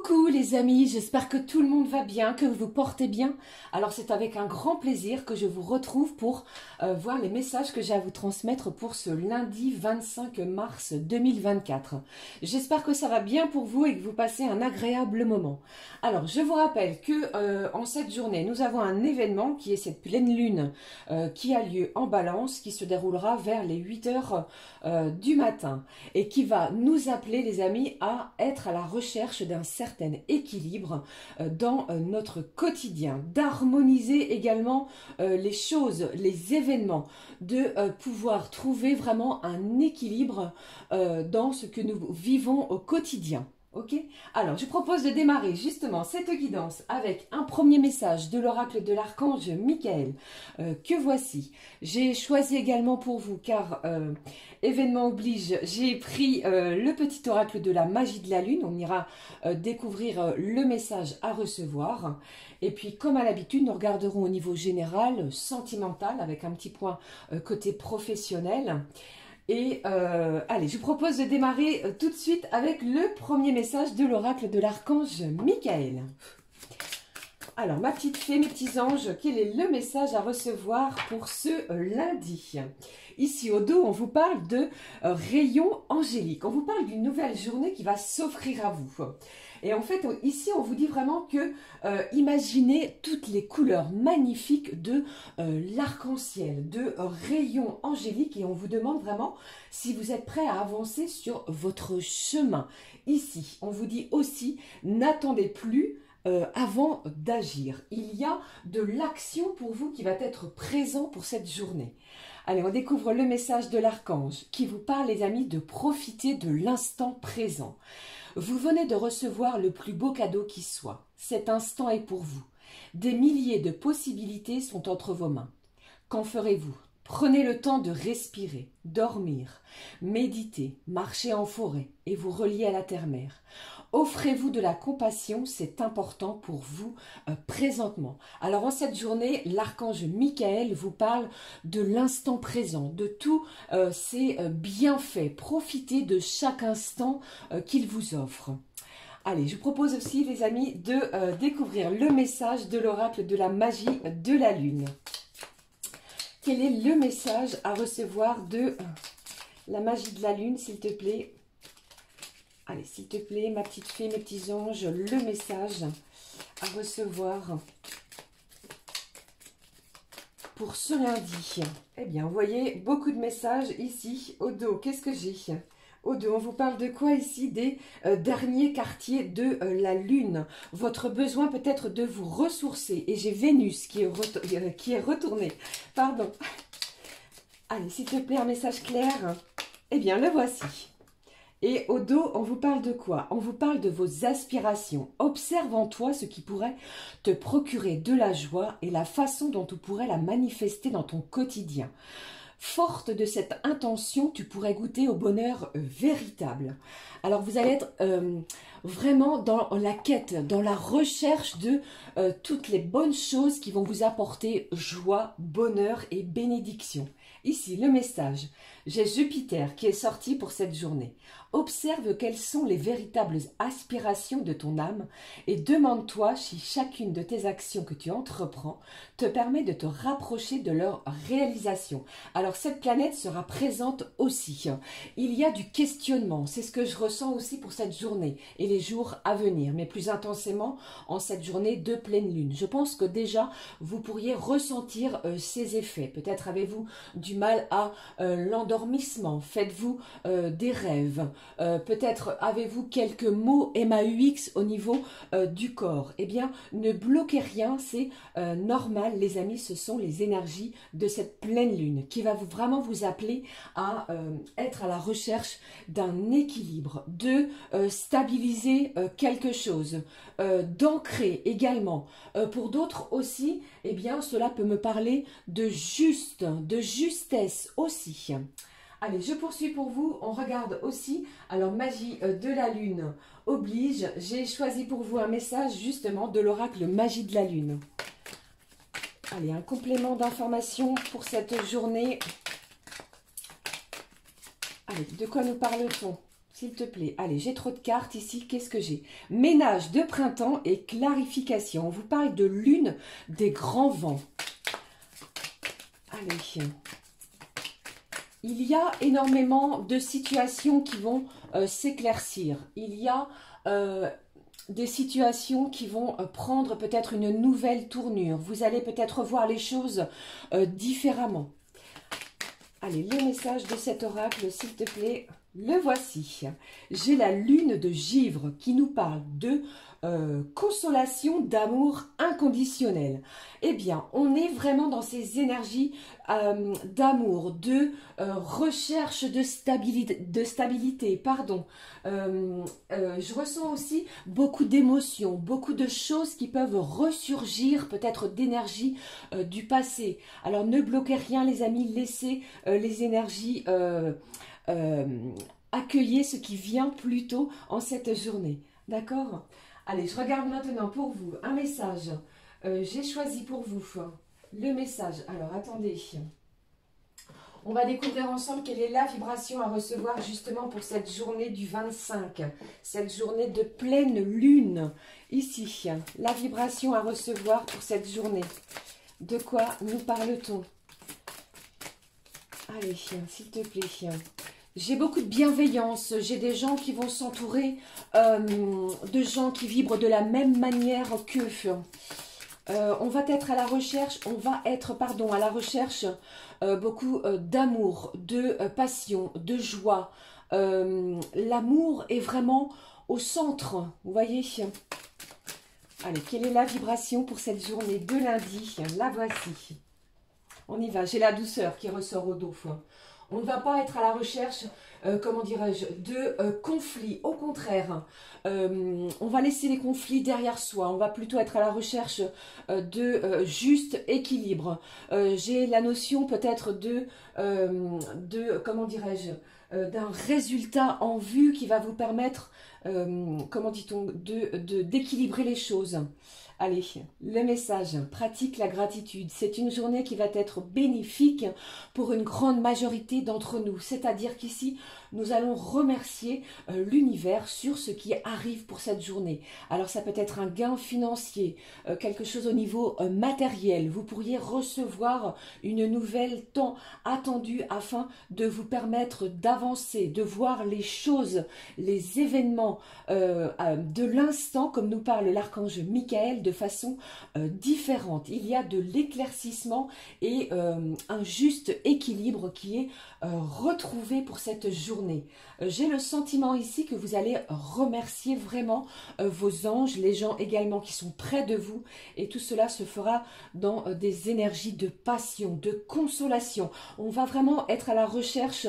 Coucou les amis, j'espère que tout le monde va bien, que vous vous portez bien. Alors c'est avec un grand plaisir que je vous retrouve pour voir les messages que j'ai à vous transmettre pour ce lundi 25 mars 2024. J'espère que ça va bien pour vous et que vous passez un agréable moment. Alors je vous rappelle que en cette journée, nous avons un événement qui est cette pleine lune qui a lieu en Balance, qui se déroulera vers les 8 heures du matin et qui va nous appeler les amis à être à la recherche d'un certain équilibre dans notre quotidien, d'harmoniser également les choses, les événements, de pouvoir trouver vraiment un équilibre dans ce que nous vivons au quotidien. Ok, alors je propose de démarrer justement cette guidance avec un premier message de l'oracle de l'archange Michael que voici. J'ai choisi également pour vous car événement oblige, j'ai pris le petit oracle de la magie de la lune. On ira découvrir le message à recevoir. Et puis comme à l'habitude, nous regarderons au niveau général, sentimental avec un petit point côté professionnel. Et allez, je vous propose de démarrer tout de suite avec le premier message de l'oracle de l'archange Michael. Alors, ma petite fée, mes petits anges, quel est le message à recevoir pour ce lundi? Ici, au dos, on vous parle de rayon angélique. On vous parle d'une nouvelle journée qui va s'offrir à vous. Et en fait, ici, on vous dit vraiment que imaginez toutes les couleurs magnifiques de l'arc-en-ciel, de rayons angéliques. Et on vous demande vraiment si vous êtes prêt à avancer sur votre chemin. Ici, on vous dit aussi, n'attendez plus avant d'agir. Il y a de l'action pour vous qui va être présent pour cette journée. Allez, on découvre le message de l'archange qui vous parle, les amis, de profiter de l'instant présent. Vous venez de recevoir le plus beau cadeau qui soit. Cet instant est pour vous. Des milliers de possibilités sont entre vos mains. Qu'en ferez-vous? Prenez le temps de respirer, dormir, méditer, marcher en forêt et vous relier à la terre-mère. Offrez-vous de la compassion, c'est important pour vous présentement. Alors en cette journée, l'archange Michael vous parle de l'instant présent, de tous ses bienfaits. Profitez de chaque instant qu'il vous offre. Allez, je vous propose aussi les amis de découvrir le message de l'oracle de la magie de la lune. Quel est le message à recevoir de la magie de la lune, s'il te plaît? Allez, s'il te plaît, ma petite fée, mes petits anges, le message à recevoir pour ce lundi. Eh bien, vous voyez, beaucoup de messages ici, au dos. Qu'est-ce que j'ai? Au dos, on vous parle de quoi ici? Des derniers quartiers de la lune. Votre besoin peut-être de vous ressourcer. Et j'ai Vénus qui est retournée. Pardon. Allez, s'il te plaît, un message clair. Eh bien, le voici. Et au dos, on vous parle de quoi? On vous parle de vos aspirations. Observe en toi ce qui pourrait te procurer de la joie et la façon dont tu pourrais la manifester dans ton quotidien. Forte de cette intention, tu pourrais goûter au bonheur véritable. Alors vous allez être vraiment dans la quête, dans la recherche de toutes les bonnes choses qui vont vous apporter joie, bonheur et bénédiction. Ici, le message. J'ai Jupiter qui est sorti pour cette journée. Observe quelles sont les véritables aspirations de ton âme et demande-toi si chacune de tes actions que tu entreprends te permet de te rapprocher de leur réalisation. Alors cette planète sera présente aussi. Il y a du questionnement, c'est ce que je ressens aussi pour cette journée et les jours à venir, mais plus intensément en cette journée de pleine lune. Je pense que déjà vous pourriez ressentir ces effets. Peut-être avez-vous du mal à l'endormissement, faites-vous des rêves, peut-être avez-vous quelques mots MAUX au niveau du corps. Eh bien, ne bloquez rien, c'est normal les amis, ce sont les énergies de cette pleine lune qui va vraiment vous appeler à être à la recherche d'un équilibre, de stabiliser quelque chose, d'ancrer également. Pour d'autres aussi, eh bien, cela peut me parler de juste, de justesse aussi. Allez, je poursuis pour vous. On regarde aussi, alors magie de la lune oblige. J'ai choisi pour vous un message justement de l'oracle magie de la lune. Allez, un complément d'information pour cette journée. Allez, de quoi nous parle-t-on? s'il te plaît. Allez, j'ai trop de cartes ici. Qu'est-ce que j'ai? Ménage de printemps et clarification. On vous parle de lune des grands vents. Allez. Il y a énormément de situations qui vont s'éclaircir. Il y a des situations qui vont prendre peut-être une nouvelle tournure. Vous allez peut-être voir les choses différemment. Allez, le message de cet oracle, s'il te plaît, le voici. J'ai la lune de Givre qui nous parle de consolation, d'amour inconditionnel. Eh bien, on est vraiment dans ces énergies d'amour, de recherche de stabilité, pardon. Je ressens aussi beaucoup d'émotions, beaucoup de choses qui peuvent ressurgir, peut-être d'énergie du passé. Alors, ne bloquez rien, les amis, laissez les énergies accueillir ce qui vient plutôt en cette journée. D'accord? Allez, je regarde maintenant pour vous un message. J'ai choisi pour vous le message. Alors, attendez. On va découvrir ensemble quelle est la vibration à recevoir justement pour cette journée du 25. Cette journée de pleine lune. Ici, la vibration à recevoir pour cette journée. De quoi nous parle-t-on? Allez, s'il te plaît. J'ai beaucoup de bienveillance, j'ai des gens qui vont s'entourer de gens qui vibrent de la même manière qu'eux. On va être à la recherche, à la recherche beaucoup d'amour, de passion, de joie. L'amour est vraiment au centre, vous voyez. Allez, quelle est la vibration pour cette journée de lundi? La voici. On y va, j'ai la douceur qui ressort au dos. On ne va pas être à la recherche, comment dirais-je, de conflits. Au contraire, on va laisser les conflits derrière soi. On va plutôt être à la recherche de juste équilibre. J'ai la notion peut-être comment dirais-je, d'un résultat en vue qui va vous permettre, comment dit-on, d'équilibrer les choses. Allez, le message, pratique la gratitude. C'est une journée qui va être bénéfique pour une grande majorité d'entre nous. C'est-à-dire qu'ici, nous allons remercier l'univers sur ce qui arrive pour cette journée. Alors, ça peut être un gain financier, quelque chose au niveau matériel. Vous pourriez recevoir une nouvelle tant attendue afin de vous permettre d'avancer, de voir les choses, les événements de l'instant, comme nous parle l'archange Michael, de façon différente. Il y a de l'éclaircissement et un juste équilibre qui est retrouvé pour cette journée. J'ai le sentiment ici que vous allez remercier vraiment vos anges, les gens également qui sont près de vous, et tout cela se fera dans des énergies de passion, de consolation. On va vraiment être à la recherche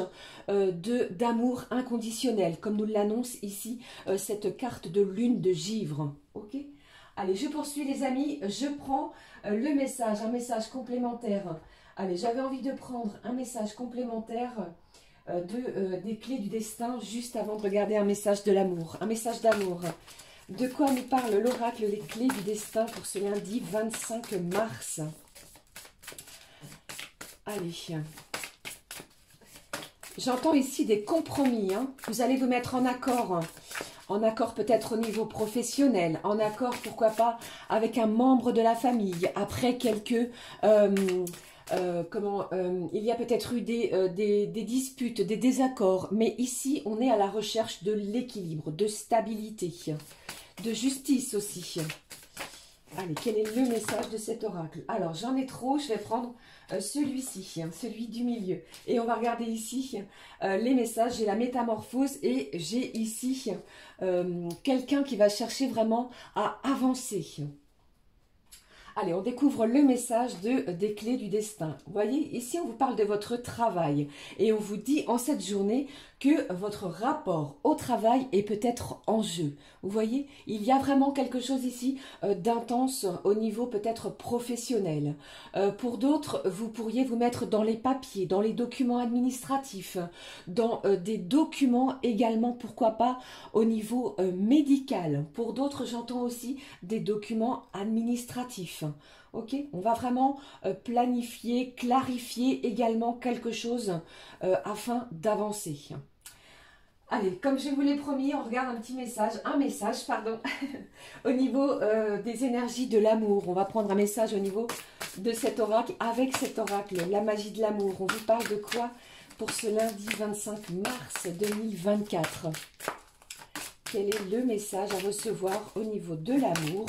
d'amour inconditionnel, comme nous l'annonce ici cette carte de lune de Givre. Ok ? Allez, je poursuis les amis, je prends le message, un message complémentaire. Allez, j'avais envie de prendre un message complémentaire des clés du destin, juste avant de regarder un message de l'amour, un message d'amour. De quoi nous parle l'oracle, les clés du destin pour ce lundi 25 mars? Allez, j'entends ici des compromis, hein. Vous allez vous mettre en accord peut-être au niveau professionnel, en accord pourquoi pas avec un membre de la famille, après quelques... il y a peut-être eu des disputes, des désaccords, mais ici on est à la recherche de l'équilibre, de stabilité, de justice aussi. Allez, quel est le message de cet oracle? Alors, j'en ai trop, je vais prendre celui-ci, celui du milieu. Et on va regarder ici les messages. J'ai la métamorphose et j'ai ici quelqu'un qui va chercher vraiment à avancer. Allez, on découvre le message des clés du destin. Vous voyez, ici, on vous parle de votre travail. Et on vous dit en cette journée que votre rapport au travail est peut-être en jeu. Vous voyez, il y a vraiment quelque chose ici d'intense au niveau peut-être professionnel. Pour d'autres, vous pourriez vous mettre dans les papiers, dans les documents administratifs, dans des documents également, pourquoi pas, au niveau médical. Pour d'autres, j'entends aussi des documents administratifs. Ok, on va vraiment planifier, clarifier également quelque chose afin d'avancer. Allez, comme je vous l'ai promis, on regarde un message, pardon, au niveau des énergies de l'amour. On va prendre un message au niveau de cet oracle, avec cet oracle, la magie de l'amour. On vous parle de quoi pour ce lundi 25 mars 2024? Quel est le message à recevoir au niveau de l'amour?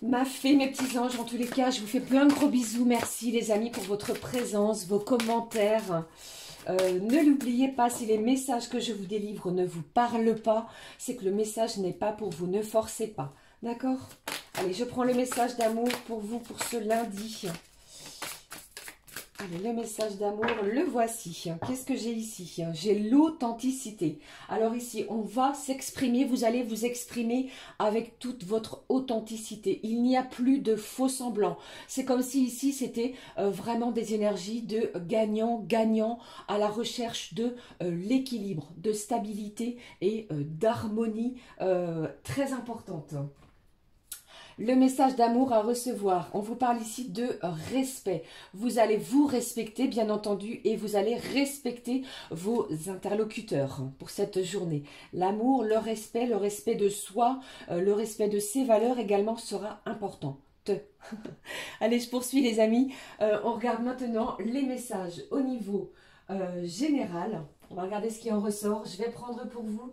Ma fée, mes petits anges, en tous les cas, je vous fais plein de gros bisous. Merci les amis pour votre présence, vos commentaires. Ne l'oubliez pas, si les messages que je vous délivre ne vous parlent pas, c'est que le message n'est pas pour vous, ne forcez pas. D'accord? Allez, je prends le message d'amour pour vous pour ce lundi. Allez, le message d'amour, le voici. Qu'est-ce que j'ai ici? J'ai l'authenticité. Alors ici, on va s'exprimer. Vous allez vous exprimer avec toute votre authenticité. Il n'y a plus de faux semblants. C'est comme si ici, c'était vraiment des énergies de gagnant-gagnant à la recherche de l'équilibre, de stabilité et d'harmonie très importante. Le message d'amour à recevoir, on vous parle ici de respect. Vous allez vous respecter, bien entendu, et vous allez respecter vos interlocuteurs pour cette journée. L'amour, le respect de soi, le respect de ses valeurs également sera important. Allez, je poursuis les amis. On regarde maintenant les messages au niveau général. On va regarder ce qui en ressort. Je vais prendre pour vous.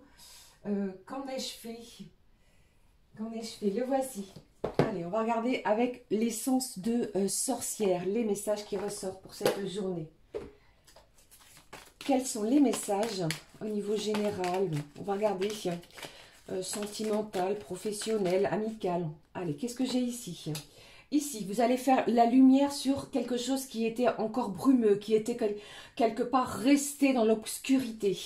Qu'en ai-je fait? Qu'en ai-je fait? Le voici. Allez, on va regarder avec l'essence de sorcière, les messages qui ressortent pour cette journée. Quels sont les messages au niveau général? On va regarder sentimental, professionnel, amical. Allez, qu'est-ce que j'ai ici? Ici, vous allez faire la lumière sur quelque chose qui était encore brumeux, qui était quelque part resté dans l'obscurité.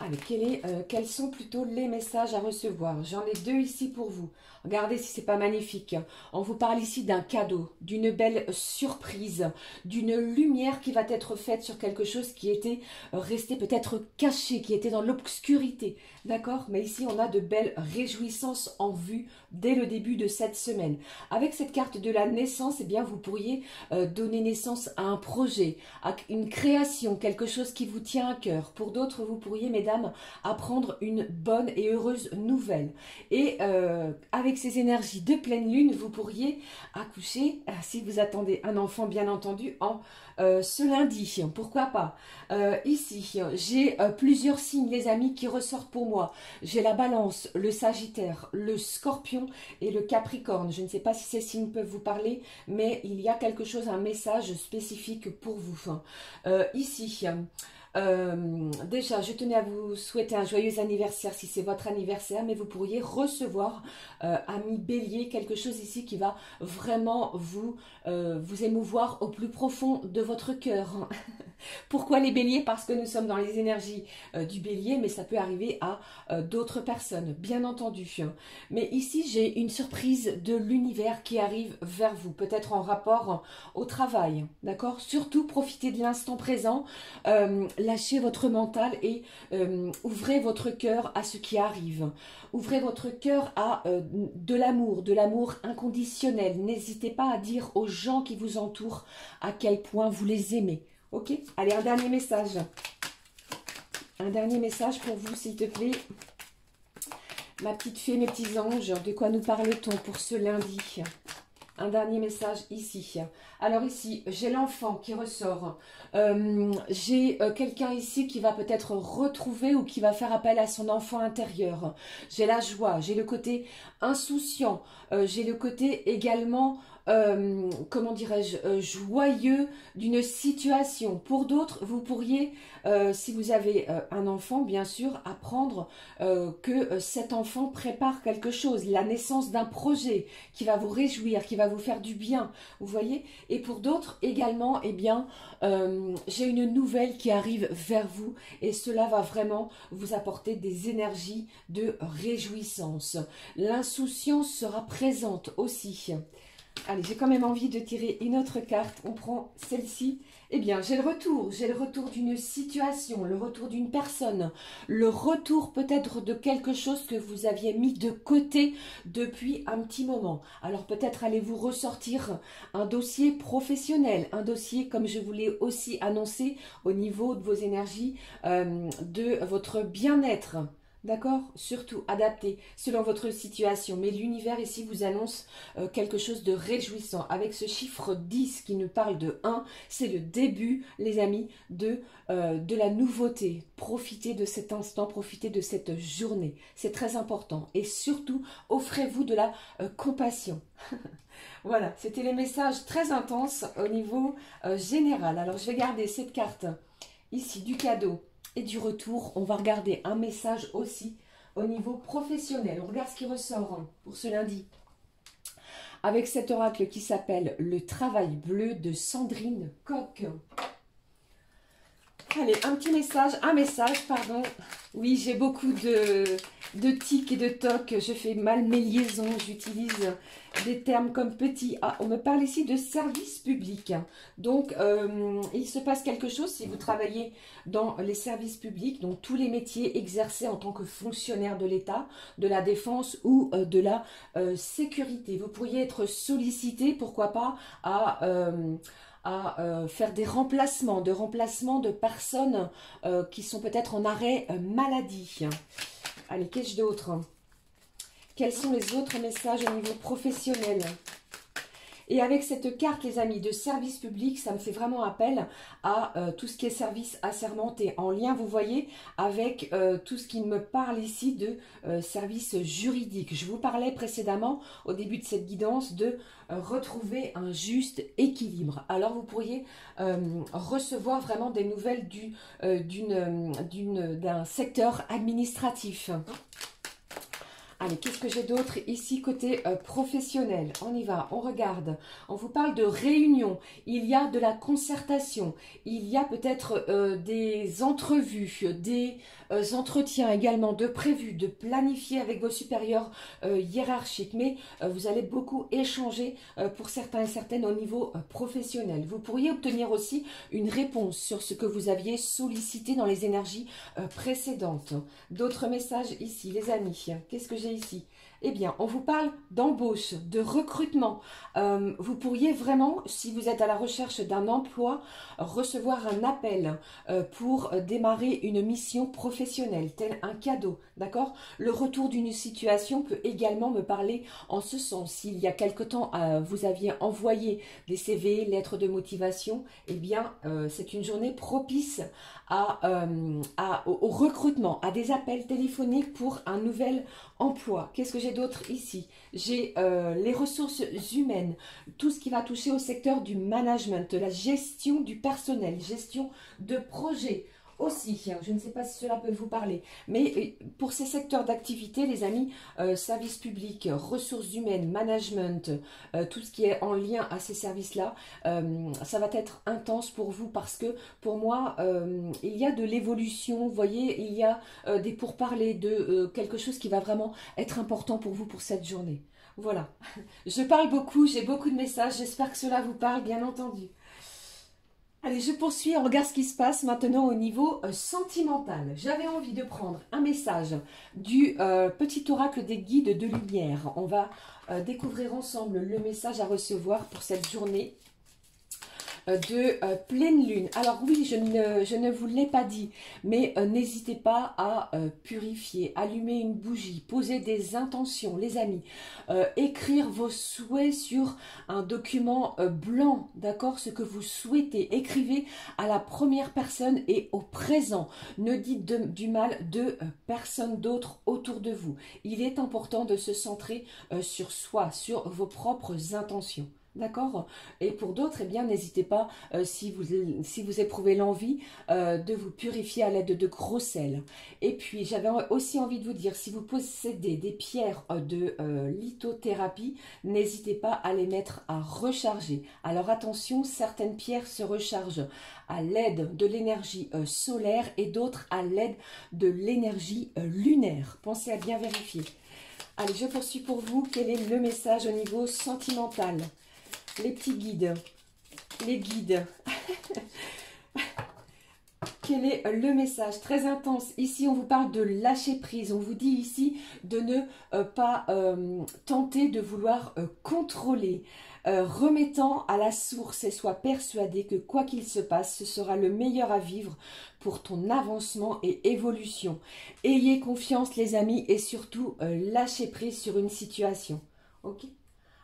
Allez, quels sont plutôt les messages à recevoir? J'en ai deux ici pour vous. Regardez si c'est pas magnifique. On vous parle ici d'un cadeau, d'une belle surprise, d'une lumière qui va être faite sur quelque chose qui était resté peut-être caché, qui était dans l'obscurité. D'accord? Mais ici, on a de belles réjouissances en vue dès le début de cette semaine. Avec cette carte de la naissance, eh bien, vous pourriez donner naissance à un projet, à une création, quelque chose qui vous tient à cœur. Pour d'autres, vous pourriez, mesdames, apprendre une bonne et heureuse nouvelle. Et avec ces énergies de pleine lune, vous pourriez accoucher, si vous attendez un enfant, bien entendu, en ce lundi. Pourquoi pas? Ici, j'ai plusieurs signes, les amis, qui ressortent pour moi. J'ai la balance, le sagittaire, le scorpion et le capricorne. Je ne sais pas si ces signes peuvent vous parler, mais il y a quelque chose, un message spécifique pour vous. Ici... déjà, je tenais à vous souhaiter un joyeux anniversaire si c'est votre anniversaire, mais vous pourriez recevoir, ami Bélier, quelque chose ici qui va vraiment vous émouvoir au plus profond de votre cœur. Pourquoi les béliers? Parce que nous sommes dans les énergies du bélier, mais ça peut arriver à d'autres personnes, bien entendu. Mais ici, j'ai une surprise de l'univers qui arrive vers vous, peut-être en rapport au travail, d'accord? Surtout, profitez de l'instant présent, lâchez votre mental et ouvrez votre cœur à ce qui arrive. Ouvrez votre cœur à de l'amour inconditionnel. N'hésitez pas à dire aux gens qui vous entourent à quel point vous les aimez. Ok, allez, un dernier message. Un dernier message pour vous, s'il te plaît. Ma petite fée, mes petits anges, de quoi nous parle-t-on pour ce lundi? Un dernier message ici. Alors ici, j'ai l'enfant qui ressort. J'ai quelqu'un ici qui va peut-être retrouver ou qui va faire appel à son enfant intérieur. J'ai la joie, j'ai le côté insouciant, j'ai le côté également... comment dirais-je, joyeux d'une situation. Pour d'autres, vous pourriez, si vous avez un enfant, bien sûr, apprendre que cet enfant prépare quelque chose, la naissance d'un projet qui va vous réjouir, qui va vous faire du bien, vous voyez. Et pour d'autres également, eh bien, j'ai une nouvelle qui arrive vers vous et cela va vraiment vous apporter des énergies de réjouissance. L'insouciance sera présente aussi. Allez, j'ai quand même envie de tirer une autre carte. On prend celle-ci. Eh bien, j'ai le retour d'une situation, le retour d'une personne, le retour peut-être de quelque chose que vous aviez mis de côté depuis un petit moment. Alors peut-être allez-vous ressortir un dossier professionnel, un dossier comme je vous l'ai aussi annoncé au niveau de vos énergies, de votre bien-être. D'accord? Surtout adapté selon votre situation. Mais l'univers ici vous annonce quelque chose de réjouissant. Avec ce chiffre 10 qui nous parle de 1, c'est le début, les amis, de la nouveauté. Profitez de cet instant, profitez de cette journée. C'est très important. Et surtout, offrez-vous de la compassion. Voilà, c'était les messages très intenses au niveau général. Alors, je vais garder cette carte ici du cadeau et du retour. On va regarder un message aussi au niveau professionnel. On regarde ce qui ressort pour ce lundi. Avec cet oracle qui s'appelle Le travail bleu de Sandrine Coq. Allez, un message, pardon. Oui, j'ai beaucoup de tics et de tocs. Je fais mal mes liaisons. J'utilise des termes comme petit. Ah, on me parle ici de service public. Donc, il se passe quelque chose si vous travaillez dans les services publics, donc tous les métiers exercés en tant que fonctionnaire de l'État, de la défense ou de la sécurité. Vous pourriez être sollicité, pourquoi pas, à faire des remplacements de personnes qui sont peut-être en arrêt maladie. Allez, qu'ai-je d'autre? Quels sont les autres messages au niveau professionnel? Et avec cette carte, les amis, de service public, ça me fait vraiment appel à tout ce qui est service assermenté. En lien, vous voyez, avec tout ce qui me parle ici de service juridique. Je vous parlais précédemment, au début de cette guidance, de retrouver un juste équilibre. Alors, vous pourriez recevoir vraiment des nouvelles d'un secteur administratif. Allez, qu'est-ce que j'ai d'autre ici côté professionnel? On y va, on regarde. On vous parle de réunion. Il y a de la concertation. Il y a peut-être des entrevues, des entretiens également de prévus, de planifier avec vos supérieurs hiérarchiques. Mais vous allez beaucoup échanger pour certains et certaines au niveau professionnel. Vous pourriez obtenir aussi une réponse sur ce que vous aviez sollicité dans les énergies précédentes. D'autres messages ici, les amis. Qu'est-ce que j'ai ici? Eh bien, on vous parle d'embauche, de recrutement. Vous pourriez vraiment, si vous êtes à la recherche d'un emploi, recevoir un appel pour démarrer une mission professionnelle, tel un cadeau, d'accord? Le retour d'une situation peut également me parler en ce sens. S'il y a quelque temps, vous aviez envoyé des CV, lettres de motivation, eh bien, c'est une journée propice au recrutement, à des appels téléphoniques pour un nouvel emploi. Qu'est-ce que j'ai d'autre ici? J'ai les ressources humaines, tout ce qui va toucher au secteur du management, de la gestion du personnel, gestion de projets aussi. Je ne sais pas si cela peut vous parler, mais pour ces secteurs d'activité, les amis, services publics, ressources humaines, management, tout ce qui est en lien à ces services-là, ça va être intense pour vous parce que pour moi, il y a de l'évolution, vous voyez, il y a des pourparlers de quelque chose qui va vraiment être important pour vous pour cette journée. Voilà, je parle beaucoup, j'ai beaucoup de messages, j'espère que cela vous parle, bien entendu. Allez, je poursuis, on regarde ce qui se passe maintenant au niveau sentimental. J'avais envie de prendre un message du petit oracle des guides de lumière. On va découvrir ensemble le message à recevoir pour cette journée de pleine lune. Alors oui, je ne vous l'ai pas dit, mais n'hésitez pas à purifier, allumer une bougie, poser des intentions, les amis, écrire vos souhaits sur un document blanc, d'accord, ce que vous souhaitez. Écrivez à la première personne et au présent. Ne dites du mal de personne d'autre autour de vous. Il est important de se centrer sur soi, sur vos propres intentions. D'accord? Et pour d'autres, eh bien, n'hésitez pas, si vous éprouvez l'envie, de vous purifier à l'aide de gros sel. Et puis, j'avais aussi envie de vous dire, si vous possédez des pierres de lithothérapie, n'hésitez pas à les mettre à recharger. Alors attention, certaines pierres se rechargent à l'aide de l'énergie solaire et d'autres à l'aide de l'énergie lunaire. Pensez à bien vérifier. Allez, je poursuis pour vous. Quel est le message au niveau sentimental? les petits guides, les guides. Quel est le message? Très intense. Ici, on vous parle de lâcher prise. On vous dit ici de ne pas tenter de vouloir contrôler. Remettant à la source et sois persuadé que quoi qu'il se passe, ce sera le meilleur à vivre pour ton avancement et évolution. Ayez confiance les amis et surtout lâchez prise sur une situation. Ok?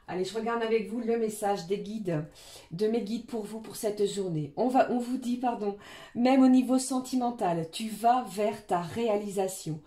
Allez, je regarde avec vous le message des guides, de mes guides pour vous pour cette journée. On vous dit, pardon, même au niveau sentimental, tu vas vers ta réalisation.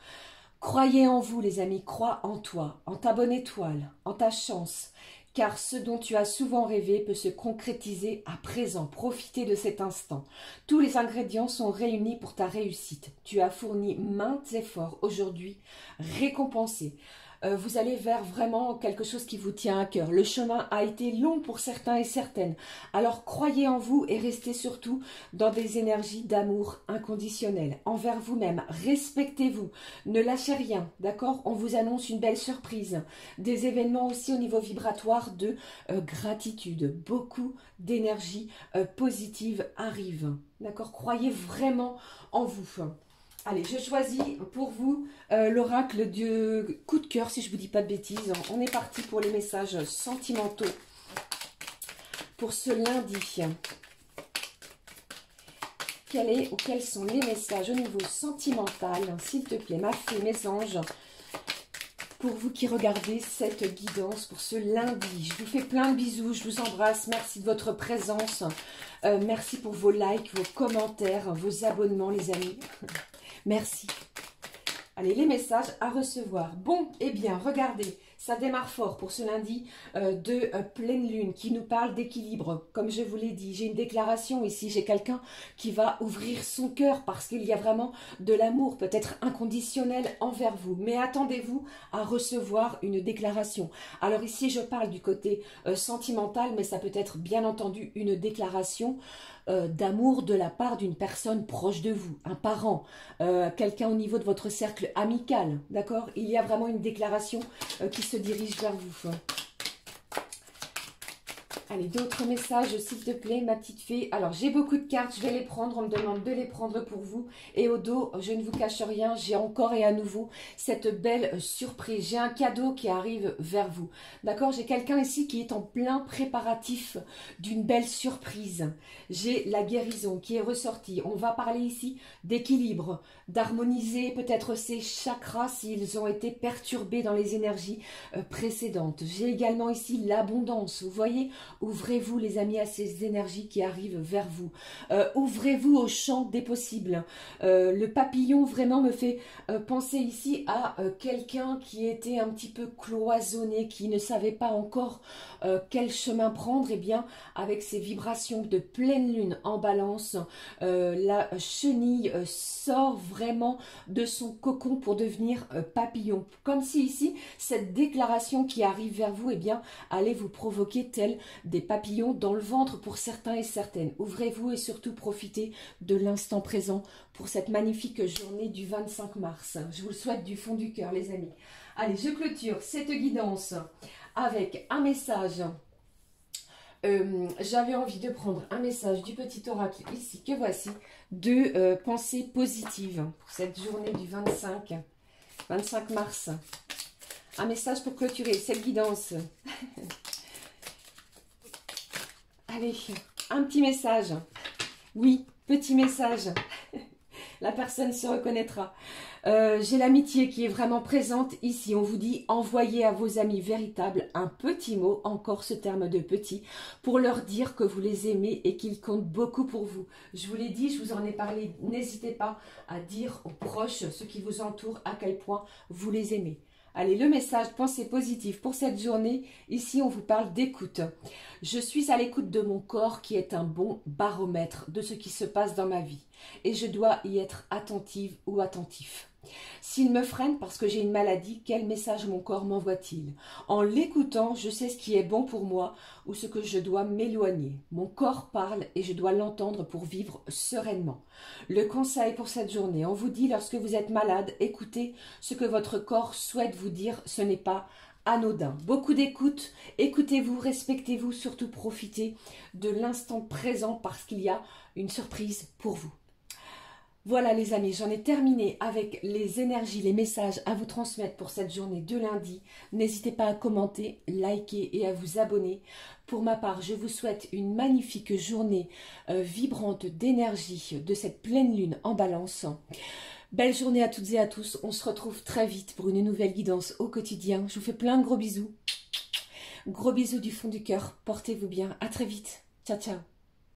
Croyez en vous les amis, crois en toi, en ta bonne étoile, en ta chance. Car ce dont tu as souvent rêvé peut se concrétiser à présent. Profitez de cet instant. Tous les ingrédients sont réunis pour ta réussite. Tu as fourni maints efforts aujourd'hui, récompensés. Vous allez vers vraiment quelque chose qui vous tient à cœur. Le chemin a été long pour certains et certaines. Alors croyez en vous et restez surtout dans des énergies d'amour inconditionnel envers vous-même. Respectez-vous, ne lâchez rien, d'accord? On vous annonce une belle surprise. Des événements aussi au niveau vibratoire de gratitude. Beaucoup d'énergie positive arrive, d'accord? Croyez vraiment en vous. Allez, je choisis pour vous l'oracle du coup de cœur, si je ne vous dis pas de bêtises. On est parti pour les messages sentimentaux pour ce lundi. Quels sont les messages au niveau sentimental, s'il te plaît, ma fée, mes anges, pour vous qui regardez cette guidance pour ce lundi. Je vous fais plein de bisous, je vous embrasse, merci de votre présence, merci pour vos likes, vos commentaires, vos abonnements les amis. Merci. Allez, les messages à recevoir. Bon, eh bien, regardez, ça démarre fort pour ce lundi de pleine lune qui nous parle d'équilibre. Comme je vous l'ai dit, j'ai une déclaration ici. J'ai quelqu'un qui va ouvrir son cœur parce qu'il y a vraiment de l'amour, peut-être inconditionnel envers vous. Mais attendez-vous à recevoir une déclaration. Alors ici, je parle du côté sentimental, mais ça peut être bien entendu une déclaration d'amour de la part d'une personne proche de vous, un parent, quelqu'un au niveau de votre cercle amical, d'accord? Il y a vraiment une déclaration qui se dirige vers vous. Allez, d'autres messages, s'il te plaît, ma petite fée. Alors, j'ai beaucoup de cartes, je vais les prendre. On me demande de les prendre pour vous. Et au dos, je ne vous cache rien, j'ai encore et à nouveau cette belle surprise. J'ai un cadeau qui arrive vers vous. D'accord? J'ai quelqu'un ici qui est en plein préparatif d'une belle surprise. J'ai la guérison qui est ressortie. On va parler ici d'équilibre, d'harmoniser peut-être ces chakras s'ils ont été perturbés dans les énergies précédentes. J'ai également ici l'abondance. Vous voyez? Ouvrez-vous les amis à ces énergies qui arrivent vers vous. Ouvrez-vous au champ des possibles. Le papillon vraiment me fait penser ici à quelqu'un qui était un petit peu cloisonné, qui ne savait pas encore quel chemin prendre. Et bien avec ces vibrations de pleine lune en balance, la chenille sort vraiment de son cocon pour devenir papillon. Comme si ici, cette déclaration qui arrive vers vous, eh bien, allait vous provoquer tel des papillons dans le ventre pour certains et certaines. Ouvrez-vous et surtout profitez de l'instant présent pour cette magnifique journée du 25 mars. Je vous le souhaite du fond du cœur, les amis. Allez, je clôture cette guidance avec un message. J'avais envie de prendre un message du petit oracle ici, que voici, de pensée positive pour cette journée du 25 mars. Un message pour clôturer cette guidance. Allez, un petit message. Oui, petit message. La personne se reconnaîtra. J'ai l'amitié qui est vraiment présente ici. On vous dit envoyez à vos amis véritables un petit mot, encore ce terme de petit, pour leur dire que vous les aimez et qu'ils comptent beaucoup pour vous. Je vous l'ai dit, je vous en ai parlé. N'hésitez pas à dire aux proches, ceux qui vous entourent, à quel point vous les aimez. Allez, le message pensée positive pour cette journée. Ici, on vous parle d'écoute. Je suis à l'écoute de mon corps qui est un bon baromètre de ce qui se passe dans ma vie. Et je dois y être attentive ou attentif. S'il me freine parce que j'ai une maladie, quel message mon corps m'envoie-t-il? En l'écoutant, je sais ce qui est bon pour moi ou ce que je dois m'éloigner. Mon corps parle et je dois l'entendre pour vivre sereinement. Le conseil pour cette journée, on vous dit lorsque vous êtes malade, écoutez ce que votre corps souhaite vous dire, ce n'est pas anodin. Beaucoup d'écoute, écoutez-vous, respectez-vous, surtout profitez de l'instant présent parce qu'il y a une surprise pour vous. Voilà les amis, j'en ai terminé avec les énergies, les messages à vous transmettre pour cette journée de lundi. N'hésitez pas à commenter, liker et à vous abonner. Pour ma part, je vous souhaite une magnifique journée vibrante d'énergie de cette pleine lune en balance. Belle journée à toutes et à tous. On se retrouve très vite pour une nouvelle guidance au quotidien. Je vous fais plein de gros bisous. Gros bisous du fond du cœur. Portez-vous bien. À très vite. Ciao, ciao.